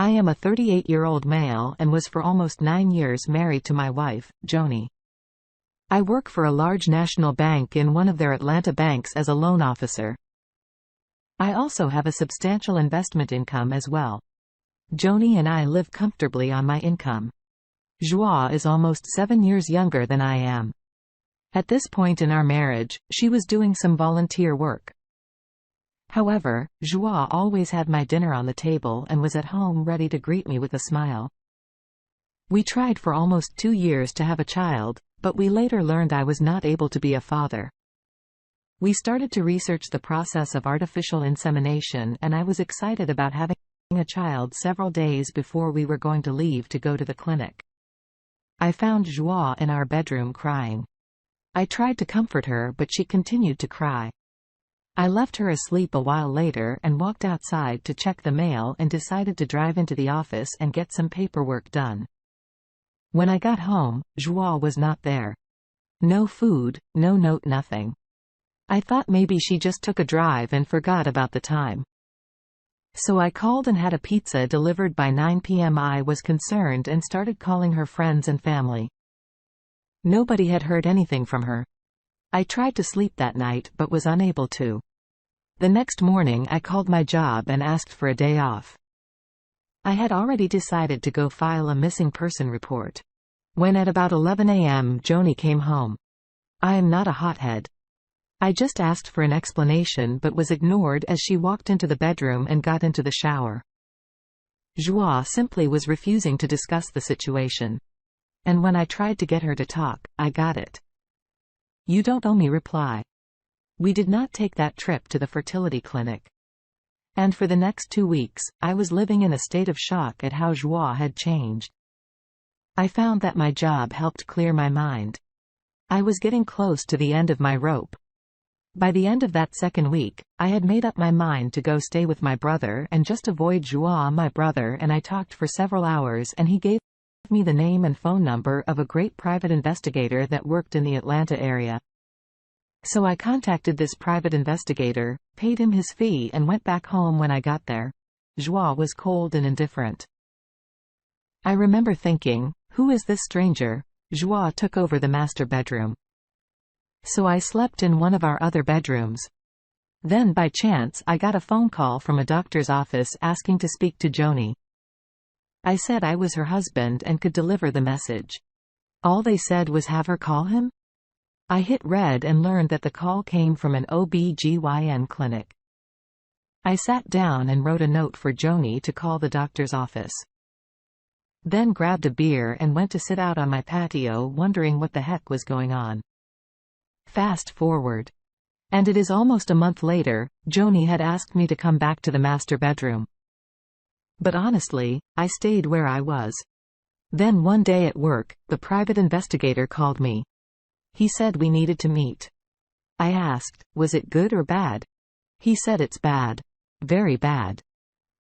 I am a 38-year-old male and was for almost 9 years married to my wife, Joni. I work for a large national bank in one of their Atlanta banks as a loan officer. I also have a substantial investment income as well. Joni and I live comfortably on my income. Joie is almost 7 years younger than I am. At this point in our marriage, she was doing some volunteer work. However, Joie always had my dinner on the table and was at home ready to greet me with a smile. We tried for almost 2 years to have a child, but we later learned I was not able to be a father. We started to research the process of artificial insemination, and I was excited about having a child several days before we were going to leave to go to the clinic. I found Joie in our bedroom crying. I tried to comfort her, but she continued to cry. I left her asleep a while later and walked outside to check the mail and decided to drive into the office and get some paperwork done. When I got home, Joie was not there. No food, no note, nothing. I thought maybe she just took a drive and forgot about the time. So I called and had a pizza delivered by 9 p.m. I was concerned and started calling her friends and family. Nobody had heard anything from her. I tried to sleep that night but was unable to. The next morning I called my job and asked for a day off. I had already decided to go file a missing person report. When at about 11 a.m. Joni came home. I am not a hothead. I just asked for an explanation but was ignored as she walked into the bedroom and got into the shower. Joie simply was refusing to discuss the situation. And when I tried to get her to talk, I got it. "You don't owe me" reply. We did not take that trip to the fertility clinic. And for the next 2 weeks, I was living in a state of shock at how Joie had changed. I found that my job helped clear my mind. I was getting close to the end of my rope. By the end of that second week, I had made up my mind to go stay with my brother and just avoid Joie. My brother and I talked for several hours and he gave me the name and phone number of a great private investigator that worked in the Atlanta area. So I contacted this private investigator, paid him his fee and went back home. When I got there, Joie was cold and indifferent. I remember thinking, who is this stranger? Joie took over the master bedroom. So I slept in one of our other bedrooms. Then by chance I got a phone call from a doctor's office asking to speak to Joni. I said I was her husband and could deliver the message. All they said was have her call him? I hit red and learned that the call came from an OB/GYN clinic. I sat down and wrote a note for Joni to call the doctor's office. Then grabbed a beer and went to sit out on my patio wondering what the heck was going on. Fast forward. And it is almost a month later, Joni had asked me to come back to the master bedroom. But honestly, I stayed where I was. Then one day at work, the private investigator called me. He said we needed to meet. I asked, was it good or bad? He said it's bad. Very bad.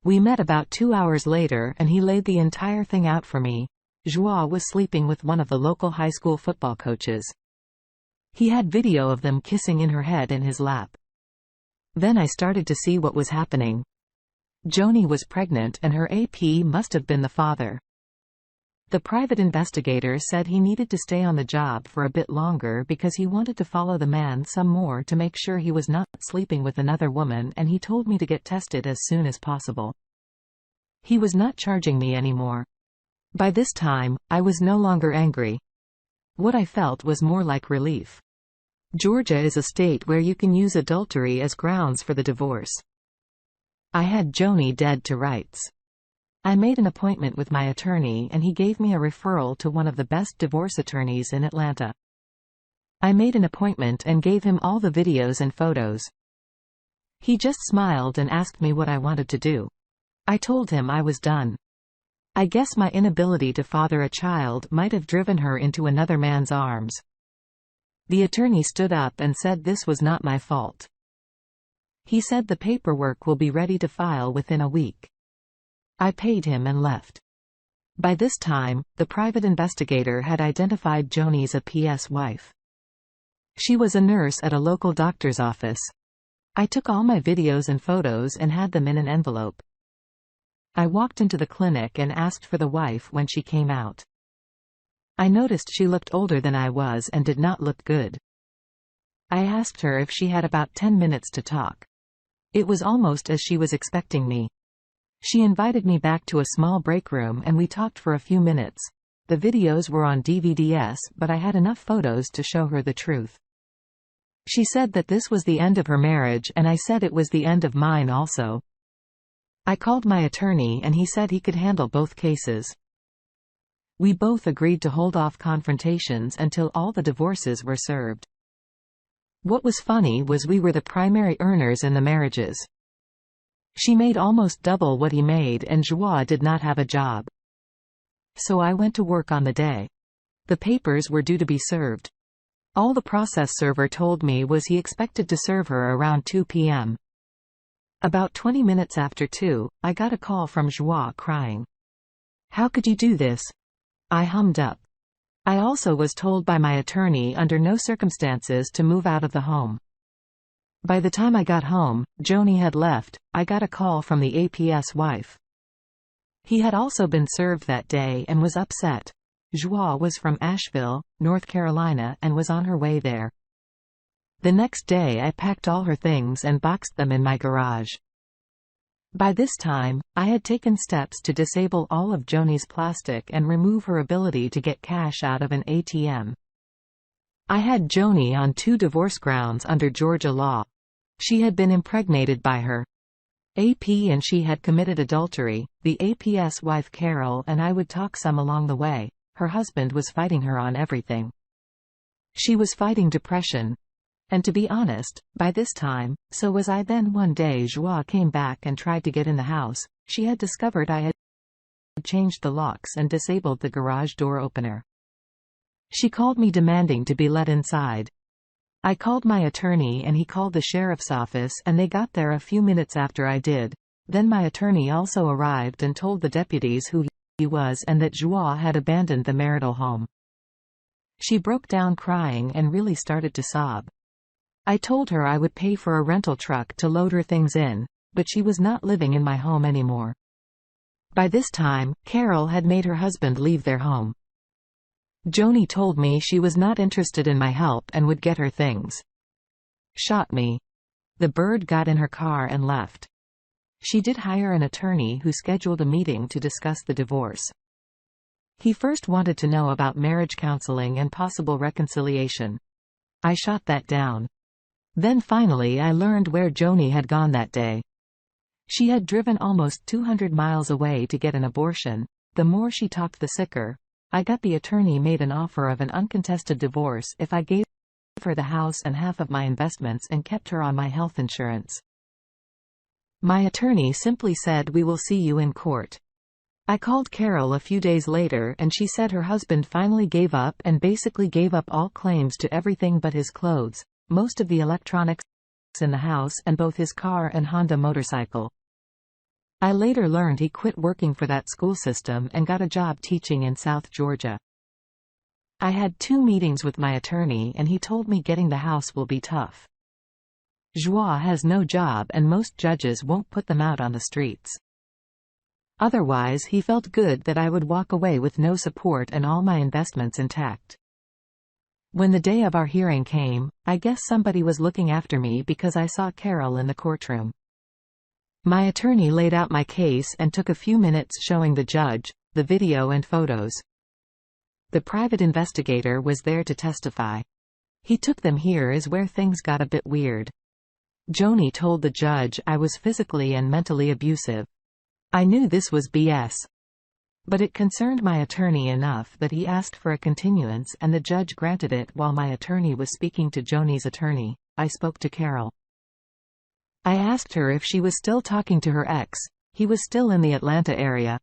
We met about 2 hours later and he laid the entire thing out for me. Joie was sleeping with one of the local high school football coaches. He had video of them kissing in her head in his lap. Then I started to see what was happening. Joni was pregnant and her AP must have been the father. The private investigator said he needed to stay on the job for a bit longer because he wanted to follow the man some more to make sure he was not sleeping with another woman, and he told me to get tested as soon as possible. He was not charging me anymore. By this time, I was no longer angry. What I felt was more like relief. Georgia is a state where you can use adultery as grounds for the divorce. I had Joni dead to rights. I made an appointment with my attorney and he gave me a referral to one of the best divorce attorneys in Atlanta. I made an appointment and gave him all the videos and photos. He just smiled and asked me what I wanted to do. I told him I was done. I guess my inability to father a child might have driven her into another man's arms. The attorney stood up and said this was not my fault. He said the paperwork will be ready to file within a week. I paid him and left. By this time, the private investigator had identified Joni's a PS wife. She was a nurse at a local doctor's office. I took all my videos and photos and had them in an envelope. I walked into the clinic and asked for the wife when she came out. I noticed she looked older than I was and did not look good. I asked her if she had about 10 minutes to talk. It was almost as she was expecting me. She invited me back to a small break room and we talked for a few minutes. The videos were on DVDs, but I had enough photos to show her the truth. She said that this was the end of her marriage and I said it was the end of mine also. I called my attorney and he said he could handle both cases. We both agreed to hold off confrontations until all the divorces were served. What was funny was we were the primary earners in the marriages. She made almost double what he made and Joie did not have a job. So I went to work on the day. The papers were due to be served. All the process server told me was he expected to serve her around 2 p.m. About 20 minutes after 2, I got a call from Joie crying. "How could you do this?" I hummed up. I also was told by my attorney under no circumstances to move out of the home. By the time I got home, Joni had left. I got a call from the APS wife. He had also been served that day and was upset. Joie was from Asheville, North Carolina and was on her way there. The next day I packed all her things and boxed them in my garage. By this time, I had taken steps to disable all of Joni's plastic and remove her ability to get cash out of an ATM. I had Joni on 2 divorce grounds under Georgia law. She had been impregnated by her AP and she had committed adultery. The APS wife Carol and I would talk some along the way. Her husband was fighting her on everything. She was fighting depression. And to be honest, by this time, so was I. Then one day Joie came back and tried to get in the house. She had discovered I had changed the locks and disabled the garage door opener. She called me demanding to be let inside. I called my attorney and he called the sheriff's office and they got there a few minutes after I did. Then my attorney also arrived and told the deputies who he was and that Joie had abandoned the marital home. She broke down crying and really started to sob. I told her I would pay for a rental truck to load her things in, but she was not living in my home anymore. By this time, Carol had made her husband leave their home. Joni told me she was not interested in my help and would get her things. Shot me. The bird got in her car and left. She did hire an attorney who scheduled a meeting to discuss the divorce. He first wanted to know about marriage counseling and possible reconciliation. I shot that down. Then finally I learned where Joni had gone that day. She had driven almost 200 miles away to get an abortion. The more she talked the sicker. I got the attorney made an offer of an uncontested divorce if I gave her the house and half of my investments and kept her on my health insurance. My attorney simply said, "We will see you in court." I called Carol a few days later and she said her husband finally gave up and basically gave up all claims to everything but his clothes, most of the electronics in the house and both his car and Honda motorcycle. I later learned he quit working for that school system and got a job teaching in South Georgia. I had 2 meetings with my attorney and he told me getting the house will be tough. Joie has no job and most judges won't put them out on the streets. Otherwise he felt good that I would walk away with no support and all my investments intact. When the day of our hearing came, I guess somebody was looking after me because I saw Carol in the courtroom. My attorney laid out my case and took a few minutes showing the judge the video and photos. The private investigator was there to testify. He took them. Here is where things got a bit weird. Joni told the judge I was physically and mentally abusive. I knew this was BS. But it concerned my attorney enough that he asked for a continuance and the judge granted it. While my attorney was speaking to Joni's attorney, I spoke to Carol. I asked her if she was still talking to her ex. He was still in the Atlanta area.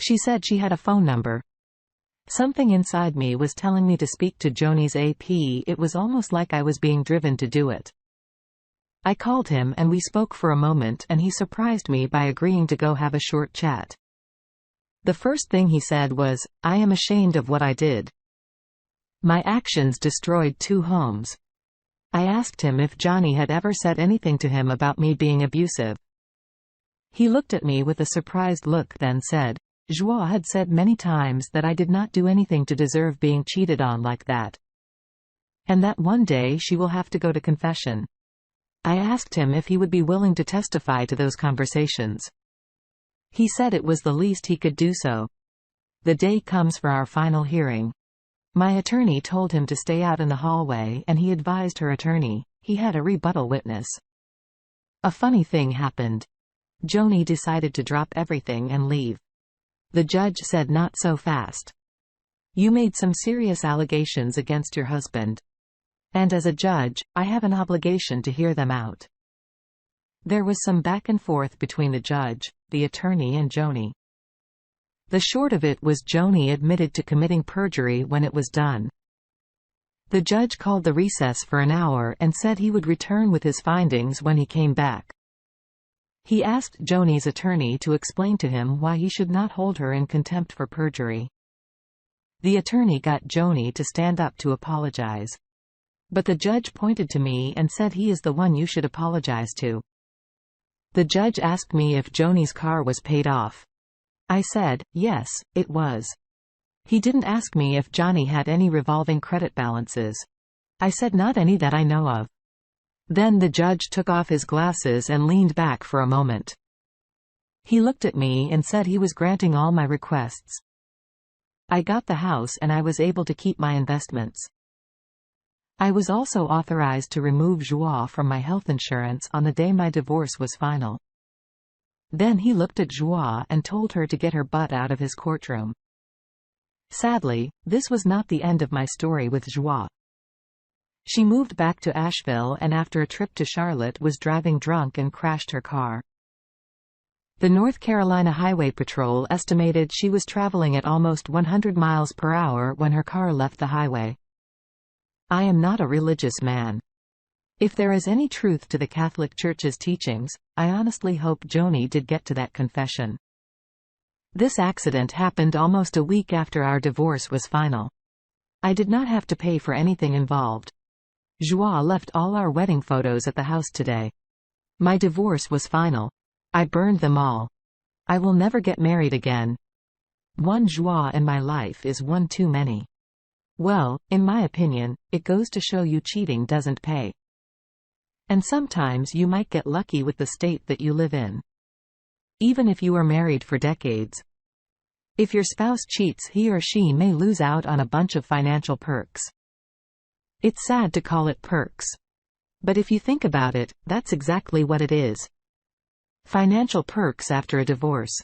She said she had a phone number. Something inside me was telling me to speak to Joni's AP. It was almost like I was being driven to do it. I called him and we spoke for a moment and he surprised me by agreeing to go have a short chat. The first thing he said was, "I am ashamed of what I did. My actions destroyed 2 homes." I asked him if Johnny had ever said anything to him about me being abusive. He looked at me with a surprised look, then said, "Joie had said many times that I did not do anything to deserve being cheated on like that. And that one day she will have to go to confession." I asked him if he would be willing to testify to those conversations. He said it was the least he could do so. The day comes for our final hearing. My attorney told him to stay out in the hallway, and he advised her attorney. He had a rebuttal witness. A funny thing happened. Joni decided to drop everything and leave. The judge said, "Not so fast. You made some serious allegations against your husband. And as a judge, I have an obligation to hear them out." There was some back and forth between the judge, the attorney and Joni. The short of it was Joni admitted to committing perjury when it was done. The judge called the recess for an hour and said he would return with his findings when he came back. He asked Joni's attorney to explain to him why he should not hold her in contempt for perjury. The attorney got Joni to stand up to apologize. But the judge pointed to me and said, "He is the one you should apologize to." The judge asked me if Joni's car was paid off. I said, yes, it was. He didn't ask me if Johnny had any revolving credit balances. I said, "Not any that I know of." Then the judge took off his glasses and leaned back for a moment. He looked at me and said he was granting all my requests. I got the house and I was able to keep my investments. I was also authorized to remove Joie from my health insurance on the day my divorce was final. Then he looked at Joie and told her to get her butt out of his courtroom. Sadly, this was not the end of my story with Joie. She moved back to Asheville and after a trip to Charlotte was driving drunk and crashed her car. The North Carolina Highway Patrol estimated she was traveling at almost 100 miles per hour when her car left the highway. I am not a religious man. If there is any truth to the Catholic Church's teachings, I honestly hope Joni did get to that confession. This accident happened almost a week after our divorce was final. I did not have to pay for anything involved. Joie left all our wedding photos at the house today. My divorce was final. I burned them all. I will never get married again. One Joie in my life is one too many. Well, in my opinion, it goes to show you cheating doesn't pay. And sometimes you might get lucky with the state that you live in. Even if you are married for decades. If your spouse cheats, he or she may lose out on a bunch of financial perks. It's sad to call it perks. But if you think about it, that's exactly what it is. Financial perks after a divorce.